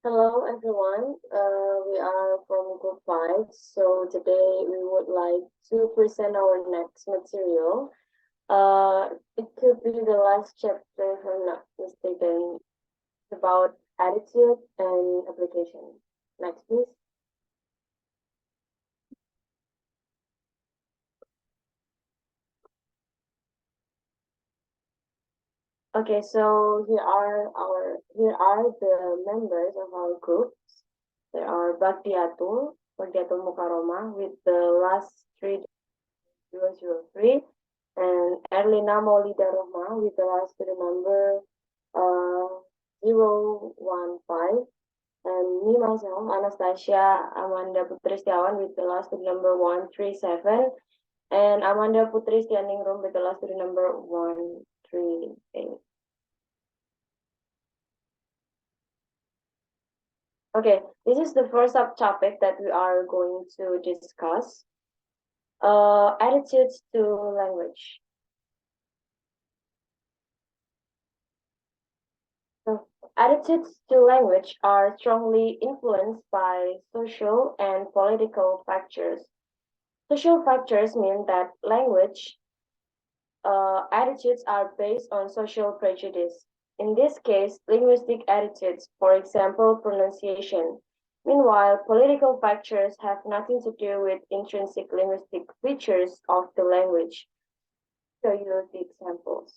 Hello everyone, we are from group 5, so today we would like to present our next material. It could be the last chapter, if I'm not mistaken, about attitude and application. Next, please. Okay, so here are the members of our group. There are Bakdiyatul Mukaroma with the last 3003, and Erlina M with the last three number 015, and me myself, Anastasia Amanda Putristiawan with the last three number 137, and Amanda Putri standing room with the last three number 138. Okay, this is the first subtopic that we are going to discuss. Attitudes to language. So, attitudes to language are strongly influenced by social and political factors. Social factors mean that language attitudes are based on social prejudice. In this case, linguistic attitudes, for example, pronunciation. Meanwhile, political factors have nothing to do with intrinsic linguistic features of the language. Show you the examples.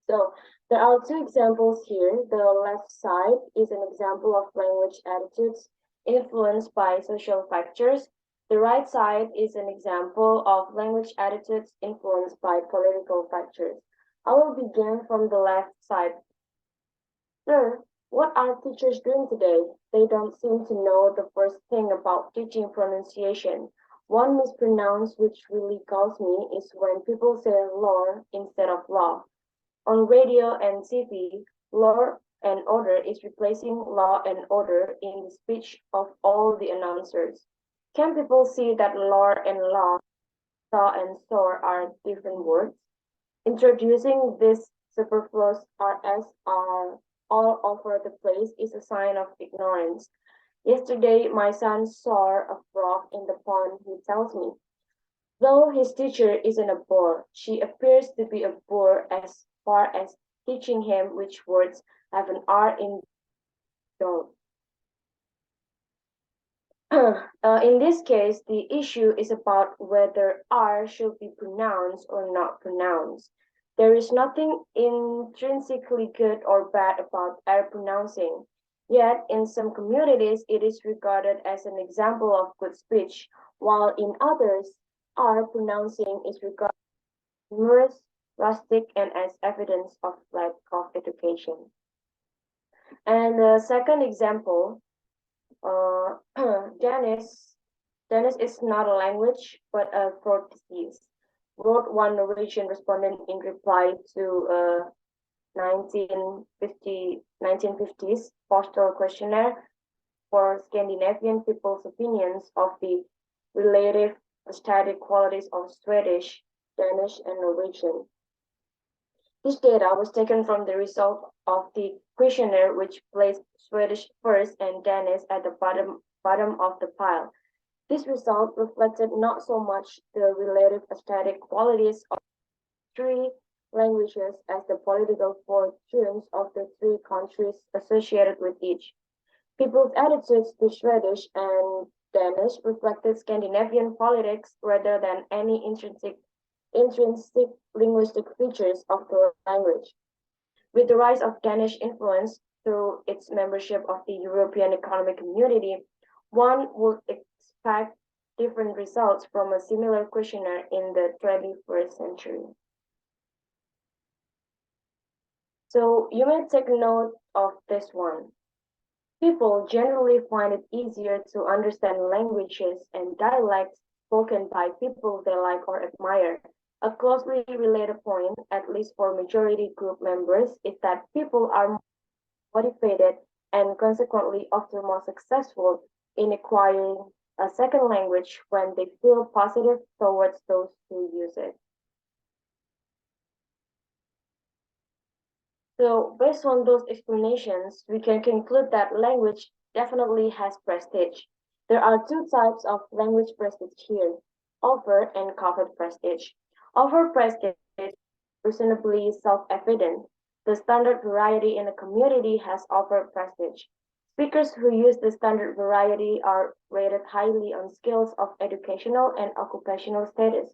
So there are two examples here. The left side is an example of language attitudes influenced by social factors. The right side is an example of language attitudes influenced by political factors. I will begin from the left side. Sir, what are teachers doing today? They don't seem to know the first thing about teaching pronunciation. One mispronounce which really galls me is when people say law instead of law. On radio and TV, law and order is replacing law and order in the speech of all the announcers. Can people see that law and law, saw and saw are different words? Introducing this superfluous RS are all over the place is a sign of ignorance. Yesterday, my son saw a frog in the pond, he tells me. Though his teacher isn't a bore, she appears to be a bore as far as teaching him which words have an R in don't. In this case, the issue is about whether R should be pronounced or not pronounced. There is nothing intrinsically good or bad about R pronouncing. Yet, in some communities, it is regarded as an example of good speech, while in others, R pronouncing is regarded as humorous, rustic, and as evidence of lack of education. And the second example, uh, Danish. Danish is not a language, but a throat disease, wrote one Norwegian respondent in reply to a 1950s postal questionnaire for Scandinavian people's opinions of the relative aesthetic qualities of Swedish, Danish, and Norwegian. This data was taken from the result of the questionnaire, which placed Swedish first and Danish at the bottom of the pile. This result reflected not so much the relative aesthetic qualities of three languages as the political fortunes of the three countries associated with each. People's attitudes to Swedish and Danish reflected Scandinavian politics rather than any intrinsic linguistic features of the language. With the rise of Danish influence through its membership of the European Economic Community, one would expect different results from a similar questionnaire in the 21st century. So you may take note of this one. People generally find it easier to understand languages and dialects spoken by people they like or admire. A closely related point, at least for majority group members, is that people are motivated and consequently often more successful in acquiring a second language when they feel positive towards those who use it. So, based on those explanations, we can conclude that language definitely has prestige. There are two types of language prestige here, overt and covert prestige. Overt prestige is reasonably self-evident. The standard variety in a community has overt prestige. Speakers who use the standard variety are rated highly on scales of educational and occupational status.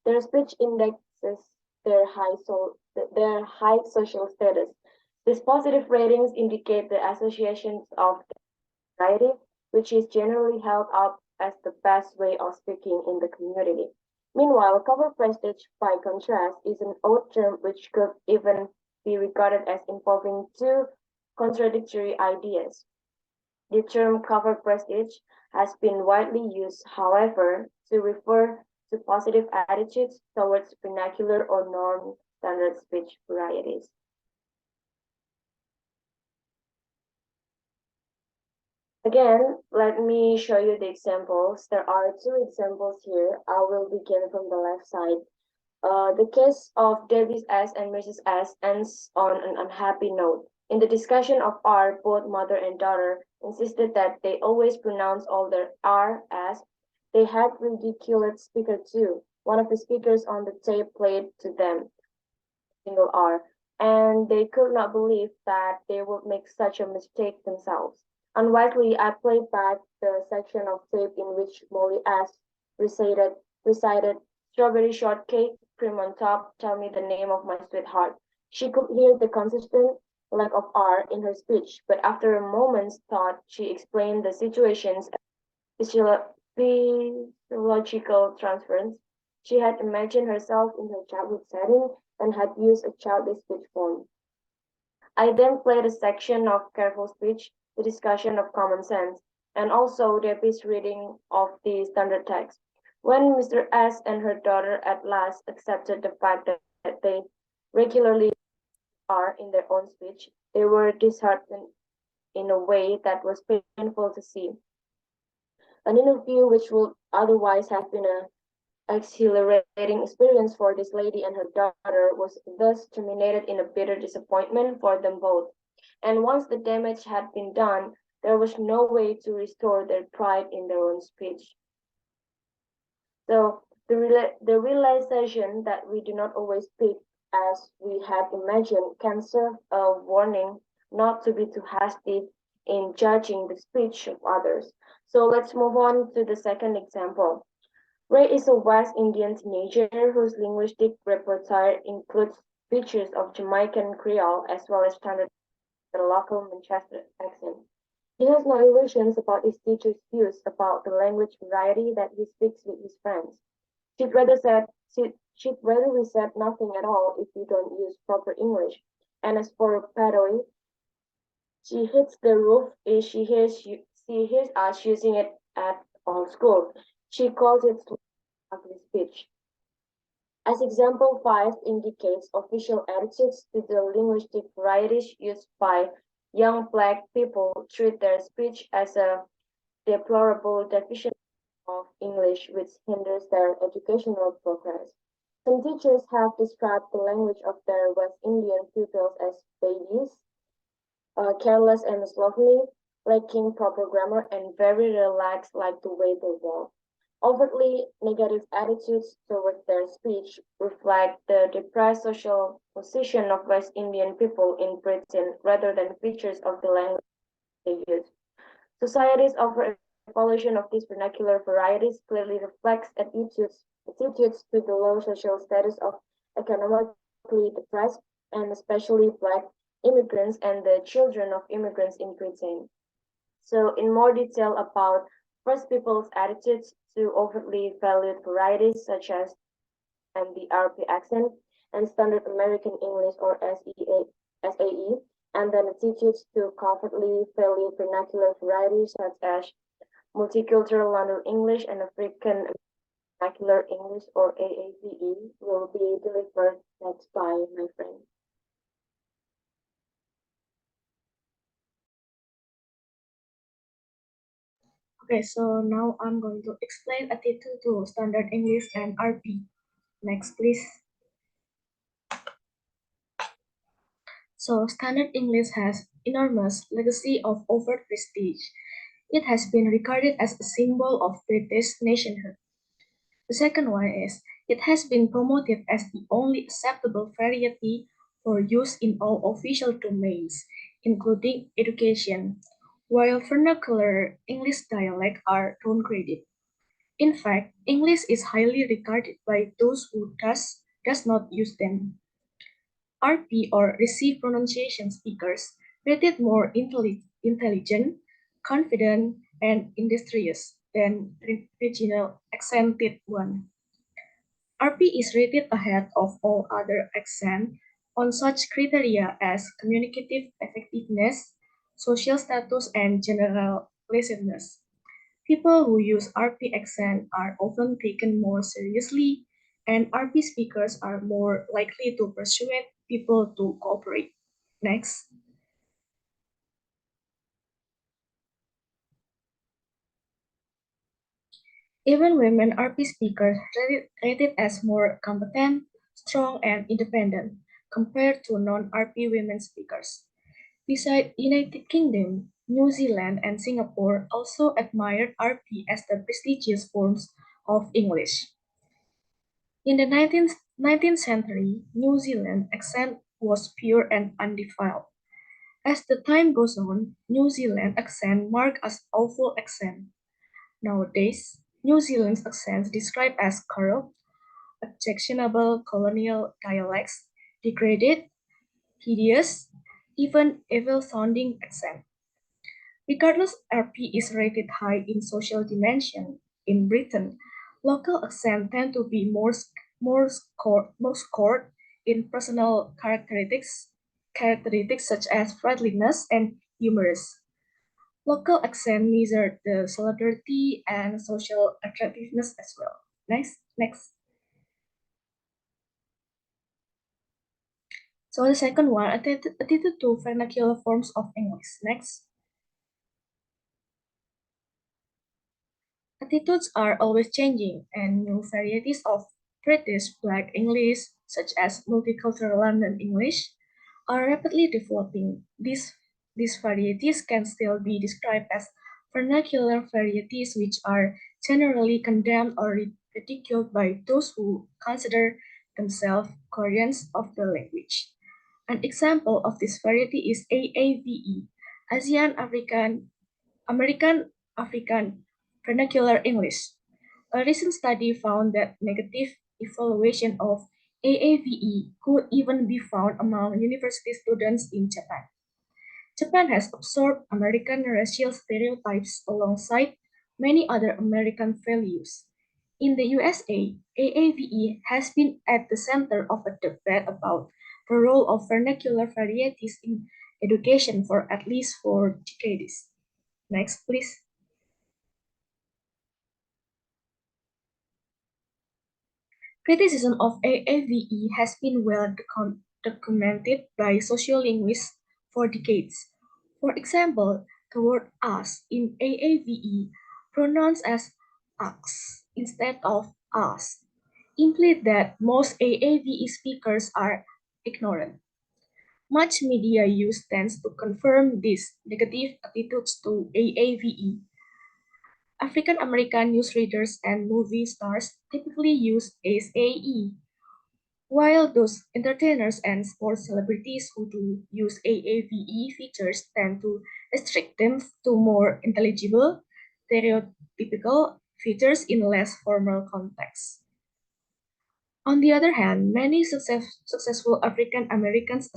Their speech indexes their high social status. These positive ratings indicate the associations of the variety, which is generally held up as the best way of speaking in the community. Meanwhile, cover prestige, by contrast, is an odd term which could even be regarded as involving two contradictory ideas. The term cover prestige has been widely used, however, to refer to positive attitudes towards vernacular or non-standard speech varieties. Again, let me show you the examples. There are two examples here. I will begin from the left side. The case of Davis S. and Mrs. S. ends on an unhappy note. In the discussion of R, both mother and daughter insisted that they always pronounce all their R as. They had ridiculed speaker two. One of the speakers on the tape played to them single R, and they could not believe that they would make such a mistake themselves. Unwisely, I played back the section of tape in which Molly S. recited strawberry shortcake, cream on top, tell me the name of my sweetheart. She could hear the consistent lack of R in her speech, but after a moment's thought, she explained the situations as physiological transference. She had imagined herself in her childhood setting and had used a childish speech form. I then played a section of careful speech, the discussion of common sense, and also Debbie's reading of the standard text. When Mr. S. and her daughter at last accepted the fact that they regularly are in their own speech, they were disheartened in a way that was painful to see. An interview which would otherwise have been a exhilarating experience for this lady and her daughter was thus terminated in a bitter disappointment for them both. And once the damage had been done, there was no way to restore their pride in their own speech. So the realization that we do not always speak as we had imagined can serve a warning not to be too hasty in judging the speech of others. So let's move on to the second example. Ray is a West Indian teenager whose linguistic repertoire includes features of Jamaican Creole as well as standard the local Manchester accent. He has no illusions about his teacher's views about the language variety that he speaks with his friends. She'd rather said she'd rather we said nothing at all if you don't use proper English. And as for Padoy, she hits the roof if she hears us using it at all school. She calls it ugly speech. As example 5 indicates official attitudes to the linguistic varieties used by young black people treat their speech as a deplorable deficiency of English which hinders their educational progress. Some teachers have described the language of their West Indian pupils as babies, careless and slovenly, lacking proper grammar, and very relaxed like the way they walk. Overtly negative attitudes towards their speech reflect the depressed social position of West Indian people in Britain rather than features of the language they use. Society's evaluation of these vernacular varieties clearly reflects attitudes to the low social status of economically depressed and especially black immigrants and the children of immigrants in Britain. So in more detail about first people's attitudes to overtly valued varieties such as MBRP accent and standard American English or SAE, and then attitudes to covertly valued vernacular varieties such as multicultural London English and African Vernacular English or AAVE will be delivered next by my friend. Okay, so now I'm going to explain attitude to standard English and RP. Next, please. So standard English has enormous legacy of overt prestige. It has been regarded as a symbol of British nationhood. The second one is it has been promoted as the only acceptable variety for use in all official domains, including education, while vernacular English dialects are downgraded. In fact, English is highly regarded by those who does not use them. RP or receive pronunciation speakers rated more intelligent, confident, and industrious than regional accented one. RP is rated ahead of all other accents on such criteria as communicative effectiveness, social status, and general pleasantness. People who use RP accent are often taken more seriously, and RP speakers are more likely to persuade people to cooperate. Next. Even women RP speakers rated as more competent, strong, and independent compared to non-RP women speakers. Besides United Kingdom, New Zealand, and Singapore also admired RP as the prestigious forms of English. In the 19th century, New Zealand accent was pure and undefiled. As the time goes on, New Zealand accent marked as awful accent. Nowadays, New Zealand's accents described as corrupt, objectionable colonial dialects, degraded, hideous, even evil-sounding accent. Regardless, RP is rated high in social dimension. In Britain, local accents tend to be more scored in personal characteristics such as friendliness and humorous. Local accent measure the solidarity and social attractiveness as well. Next. So the second one, attitude to vernacular forms of English. Next. Attitudes are always changing, and new varieties of British Black English, such as multicultural London English, are rapidly developing. These varieties can still be described as vernacular varieties, which are generally condemned or ridiculed by those who consider themselves guardians of the language. An example of this variety is AAVE, Asian American African Vernacular English. A recent study found that negative evaluation of AAVE could even be found among university students in Japan. Japan has absorbed American racial stereotypes alongside many other American values. In the USA, AAVE has been at the center of a debate about the role of vernacular varieties in education for at least 4 decades. Next, please. Criticism of AAVE has been well documented by sociolinguists for decades. For example, the word us in AAVE, pronounced as us instead of us, implies that most AAVE speakers are ignorant. Much media use tends to confirm these negative attitudes to AAVE. African American newsreaders and movie stars typically use AAE, while those entertainers and sports celebrities who do use AAVE features tend to restrict them to more intelligible, stereotypical features in less formal contexts. On the other hand, many successful African Americans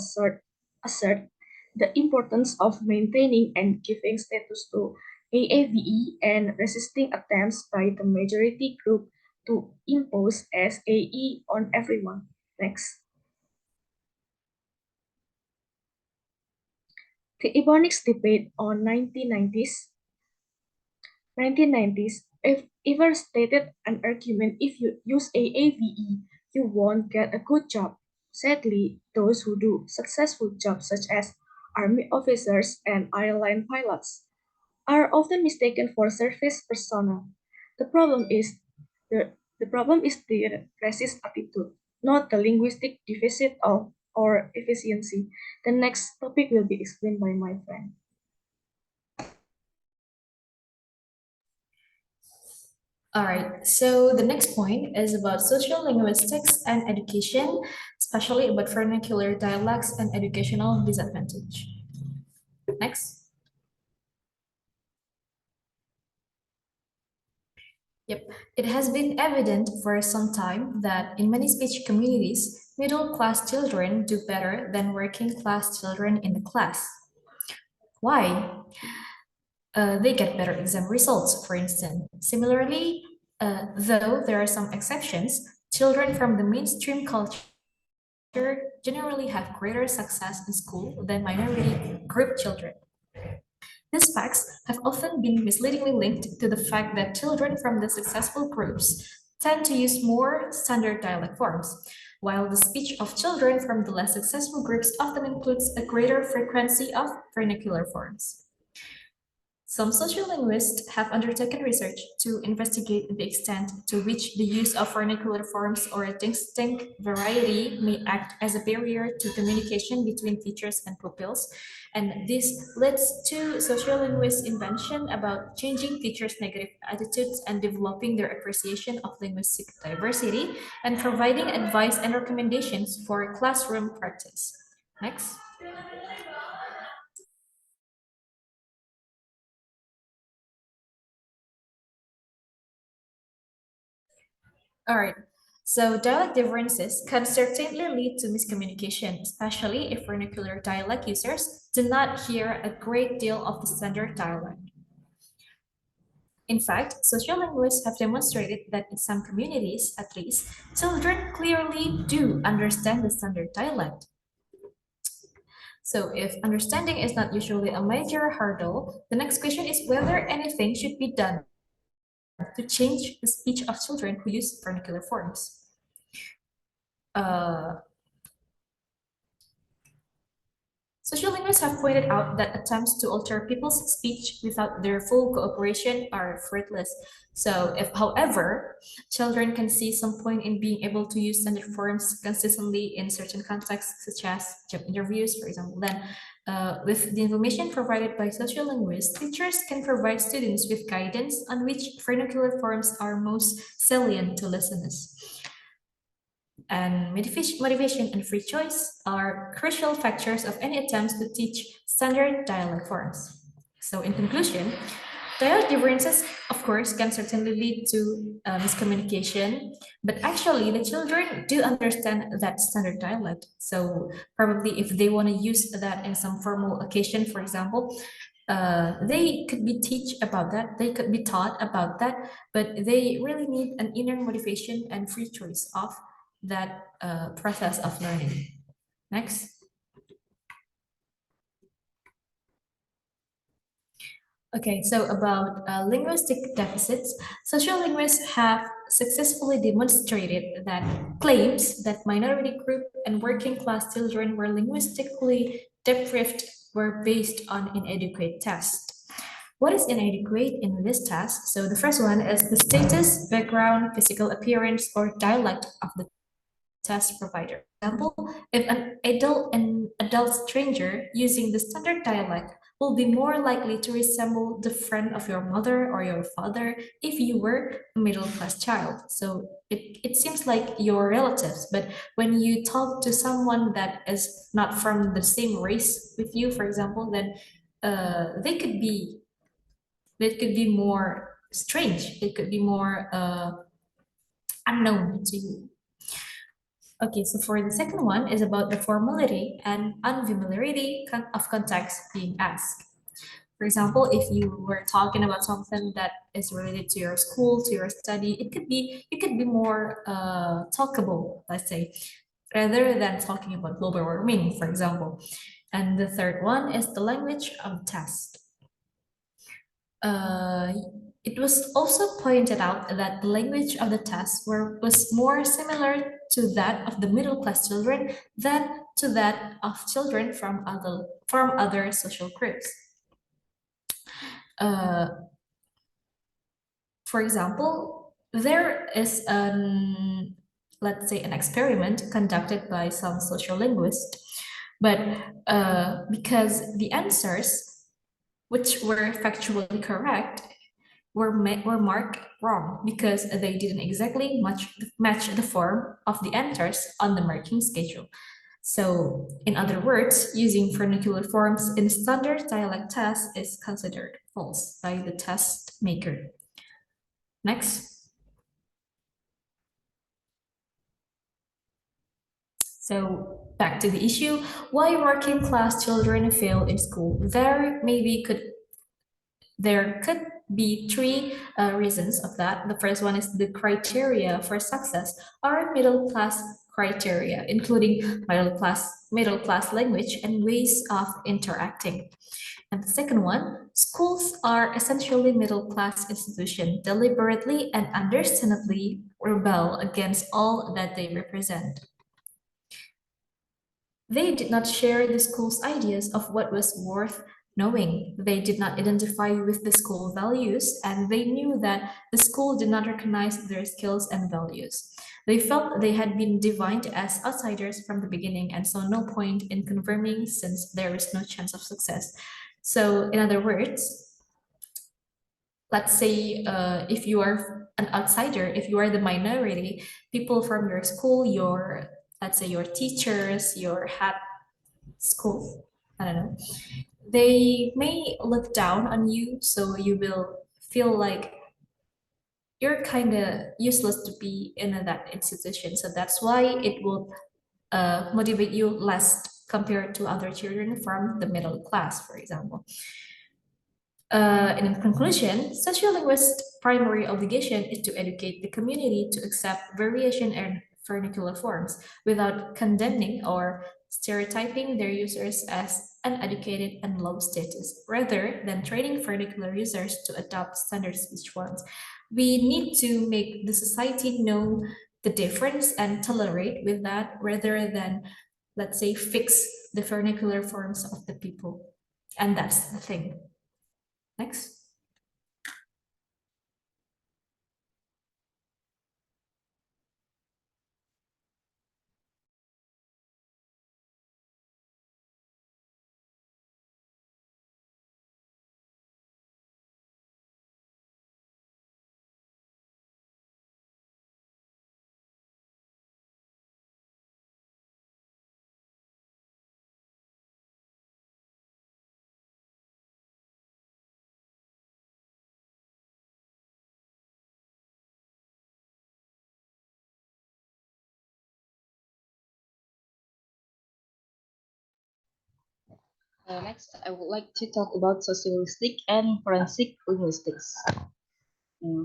assert the importance of maintaining and giving status to AAVE and resisting attempts by the majority group to impose SAE on everyone. Next. The Ebonics debate on 1990s ever stated an argument if you use AAVE, you won't get a good job. Sadly, those who do successful jobs such as army officers and airline pilots are often mistaken for service personnel. The problem is the problem is the racist attitude, not the linguistic deficit or efficiency. The next topic will be explained by my friend. All right, so the next point is about social linguistics and education, especially about vernacular dialects and educational disadvantage. Next. Yep, it has been evident for some time that in many speech communities, middle class children do better than working class children in the class. Why? They get better exam results, for instance. Similarly, though there are some exceptions, children from the mainstream culture generally have greater success in school than minority group children. These facts have often been misleadingly linked to the fact that children from the successful groups tend to use more standard dialect forms, while the speech of children from the less successful groups often includes a greater frequency of vernacular forms. Some sociolinguists have undertaken research to investigate the extent to which the use of vernacular forms or a distinct variety may act as a barrier to communication between teachers and pupils. And this leads to sociolinguists' invention about changing teachers' negative attitudes and developing their appreciation of linguistic diversity and providing advice and recommendations for classroom practice. Next. All right. So dialect differences can certainly lead to miscommunication, especially if vernacular dialect users do not hear a great deal of the standard dialect. In fact, sociolinguists have demonstrated that in some communities, at least, children clearly do understand the standard dialect. So if understanding is not usually a major hurdle, the next question is whether anything should be done to change the speech of children who use vernacular forms. Uh, Sociolinguists have pointed out that attempts to alter people's speech without their full cooperation are fruitless. So, if, however, children can see some point in being able to use standard forms consistently in certain contexts, such as job interviews, for example, then with the information provided by sociolinguists, teachers can provide students with guidance on which vernacular forms are most salient to listeners. And motivation and free choice are crucial factors of any attempts to teach standard dialect forms. So, in conclusion, dialect differences, of course, can certainly lead to miscommunication, but actually, the children do understand that standard dialect. So, probably if they want to use that in some formal occasion, for example, they could be teach about that, they could be taught about that, but they really need an inner motivation and free choice of that process of learning. Next. Okay, so about linguistic deficits, sociolinguists have successfully demonstrated that claims that minority group and working class children were linguistically deprived were based on inadequate tests. What is inadequate in this test? So the first one is the status, background, physical appearance, or dialect of the test provider. For example, if an adult stranger using the standard dialect will be more likely to resemble the friend of your mother or your father if you were a middle class child. So it seems like your relatives, but when you talk to someone that is not from the same race with you, for example, then they could be more strange. They could be more unknown to you. Okay, so for the second one is about the formality and unfamiliarity of context being asked. For example, if you were talking about something that is related to your school, to your study, it could be more talkable, let's say, rather than talking about global warming, for example. And the third one is the language of test. Uh, it was also pointed out that the language of the tests was more similar to that of the middle class children than to that of children from other social groups. Uh, for example, there is an let's say, an experiment conducted by some sociolinguists, but because the answers, which were factually correct, were marked wrong because they didn't exactly match the form of the answers on the marking schedule. So, in other words, using vernacular forms in standard dialect tests is considered false by the test maker. Next. So, back to the issue, why working class children fail in school? There could be three reasons of that. The first one is the criteria for success are middle class criteria, including middle class language and ways of interacting. And the second one, schools are essentially middle class institutions deliberately and understandably rebel against all that they represent. They did not share the school's ideas of what was worth knowing. They did not identify with the school values, and they knew that the school did not recognize their skills and values. They felt they had been defined as outsiders from the beginning and saw no point in confirming since there is no chance of success. So, in other words, let's say if you are an outsider, if you are the minority, people from your school, let's say your teachers, your head school, I don't know, they may look down on you, so you will feel like you're kind of useless to be in that institution. So that's why it will motivate you less compared to other children from the middle class, for example. In conclusion, sociolinguists' primary obligation is to educate the community to accept variation and vernacular forms without condemning or stereotyping their users as uneducated and low status, rather than training vernacular users to adopt standard speech forms. We need to make the society know the difference and tolerate with that rather than, let's say, fix the vernacular forms of the people. And that's the thing. Next. Next, I would like to talk about socialistic and forensic linguistics.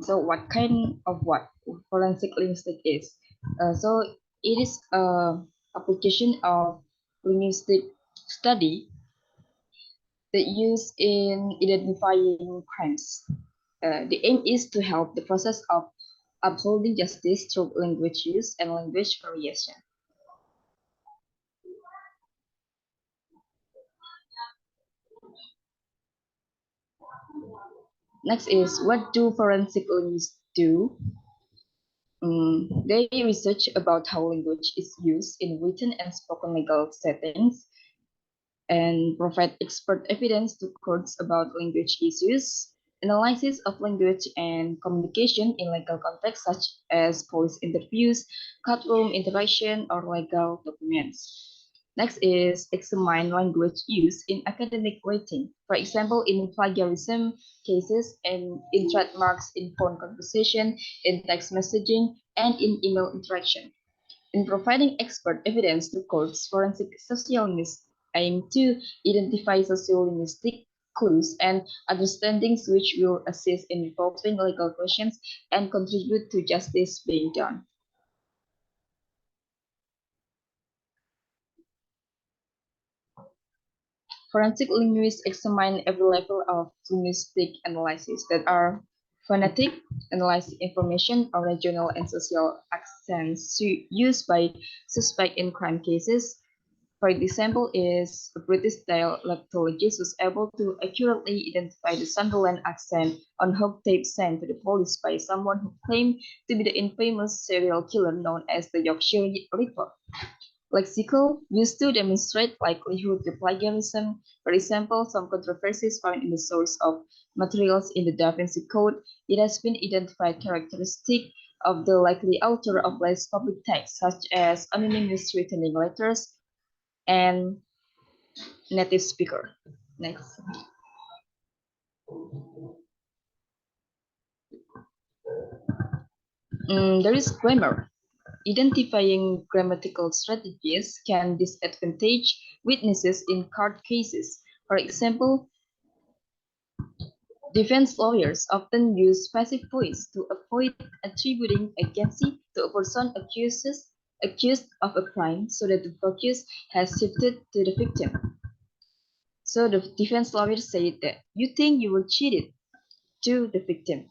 So, what kind of what forensic linguistics is? So, it is a application of linguistic study that used in identifying crimes. The aim is to help the process of upholding justice through language use and language variation. Next is, what do forensic linguists do? They research about how language is used in written and spoken legal settings and provide expert evidence to courts about language issues, analysis of language and communication in legal contexts such as police interviews, courtroom interaction, or legal documents. Next is examine language use in academic writing, for example, in plagiarism cases and in trademarks in phone conversation, in text messaging, and in email interaction. In providing expert evidence to courts, forensic sociolinguists aim to identify sociolinguistic clues and understandings which will assist in resolving legal questions and contribute to justice being done. Forensic linguists examine every level of linguistic analysis that are phonetic, analyze information on regional and social accents used by suspect in crime cases, For example, is a British dialectologist was able to accurately identify the Sunderland accent on hog tape sent to the police by someone who claimed to be the infamous serial killer known as the Yorkshire Ripper. Lexical used to demonstrate likelihood of plagiarism. For example, some controversies found in the source of materials in the Da Vinci Code. It has been identified characteristic of the likely author of less public texts, such as anonymous returning letters and native speaker. Next. There is grammar. Identifying grammatical strategies can disadvantage witnesses in court cases. For example, defense lawyers often use passive voice to avoid attributing agency to a person accused of a crime so that the focus has shifted to the victim. So the defense lawyer said that you think you were cheated to the victim.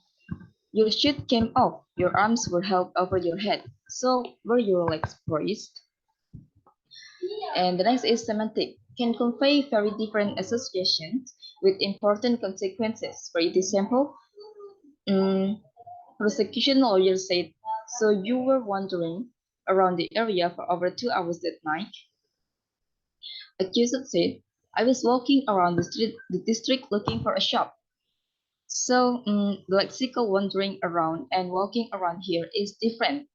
Your shirt came off, your arms were held over your head. So were your legs braced? And the next is semantic, can convey very different associations with important consequences. For example, prosecution lawyer said, so you were wandering around the area for over 2 hours that night. Accused said, I was walking around the district looking for a shop. So the lexical wandering around and walking around here is different.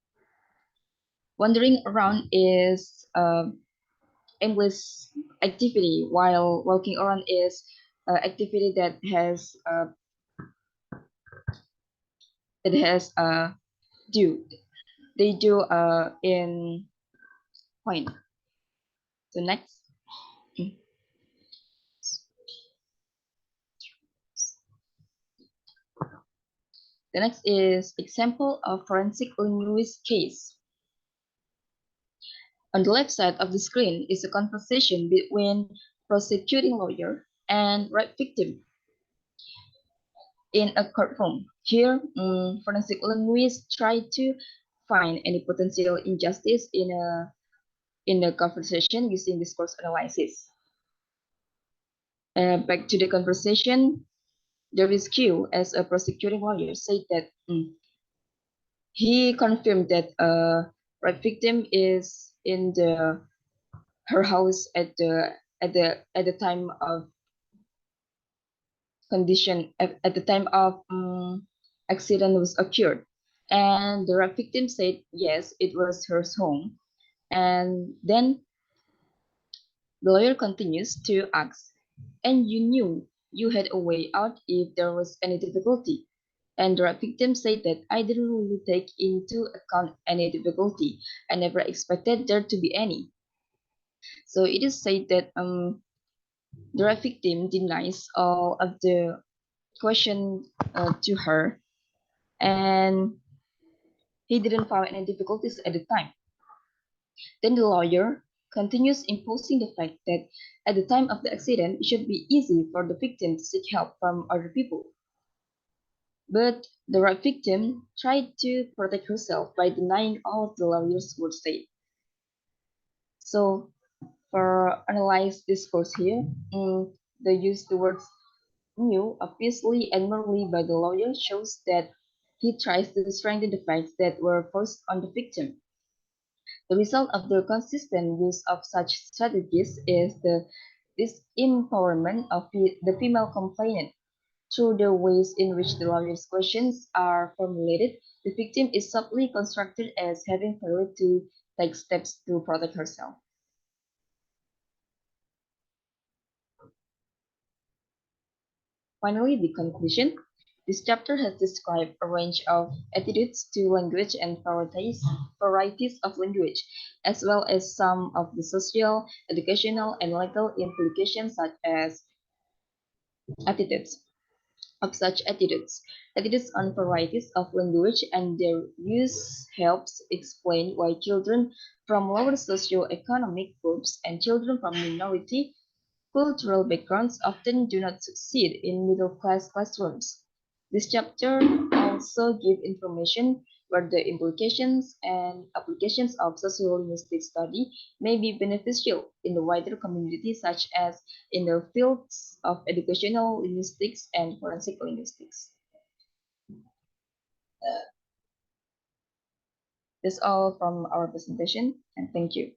Wandering around is aimless activity, while walking around is activity that has do. They do in point. So next. The next is example of forensic linguist case. On the left side of the screen is a conversation between prosecuting lawyer and rape victim in a courtroom. Here, forensic linguists try to find any potential injustice in the conversation using discourse analysis. Back to the conversation, there is Q as a prosecuting lawyer said that he confirmed that rape victim is in her house at the time of condition at the time of accident was occurred, and the rape victim said yes, it was her home. And then the lawyer continues to ask, and you knew you had a way out if there was any difficulty. And the victim said that I didn't really take into account any difficulty. I never expected there to be any. So it is said that the victim denies all of the question to her, and he didn't find any difficulties at the time. Then the lawyer continues imposing the fact that at the time of the accident, it should be easy for the victim to seek help from other people. But the rape victim tried to protect herself by denying all of the lawyer's words said. So for analyze discourse here, they use the words knew obviously and merely by the lawyer shows that he tries to strengthen the facts that were forced on the victim. The result of the consistent use of such strategies is the disempowerment of the female complainant. Through the ways in which the lawyer's questions are formulated, the victim is subtly constructed as having failed to take steps to protect herself. Finally, the conclusion. This chapter has described a range of attitudes to language and varieties of language, as well as some of the social, educational, and legal implications such as attitudes. Of such attitudes. Attitudes on varieties of language and their use helps explain why children from lower socioeconomic groups and children from minority cultural backgrounds often do not succeed in middle-class classrooms. This chapter also gives information where the implications and applications of sociolinguistic study may be beneficial in the wider community, such as in the fields of educational linguistics and forensic linguistics. That's all from our presentation, and thank you.